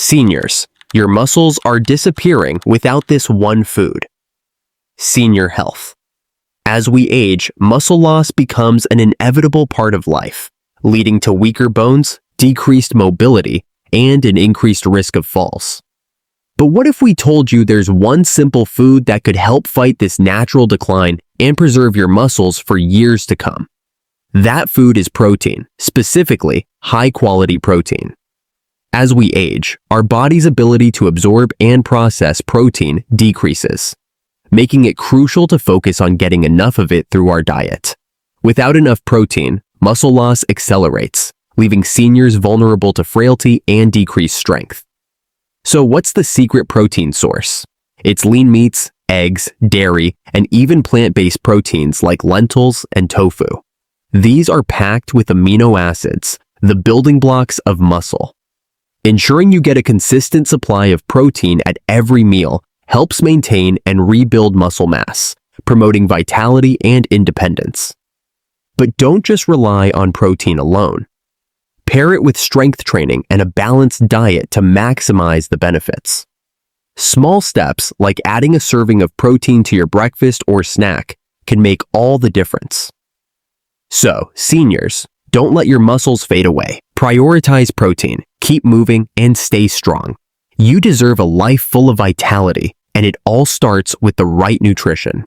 Seniors, your muscles are disappearing without this one food. Senior health. As we age, muscle loss becomes an inevitable part of life, leading to weaker bones, decreased mobility, and an increased risk of falls. But what if we told you there's one simple food that could help fight this natural decline and preserve your muscles for years to come? That food is protein, specifically high-quality protein. As we age, our body's ability to absorb and process protein decreases, making it crucial to focus on getting enough of it through our diet. Without enough protein, muscle loss accelerates, leaving seniors vulnerable to frailty and decreased strength. So what's the secret protein source? It's lean meats, eggs, dairy, and even plant-based proteins like lentils and tofu. These are packed with amino acids, the building blocks of muscle. Ensuring you get a consistent supply of protein at every meal helps maintain and rebuild muscle mass, promoting vitality and independence. But don't just rely on protein alone. Pair it with strength training and a balanced diet to maximize the benefits. Small steps like adding a serving of protein to your breakfast or snack can make all the difference. So, seniors, don't let your muscles fade away. Prioritize protein, keep moving, and stay strong. You deserve a life full of vitality, and it all starts with the right nutrition.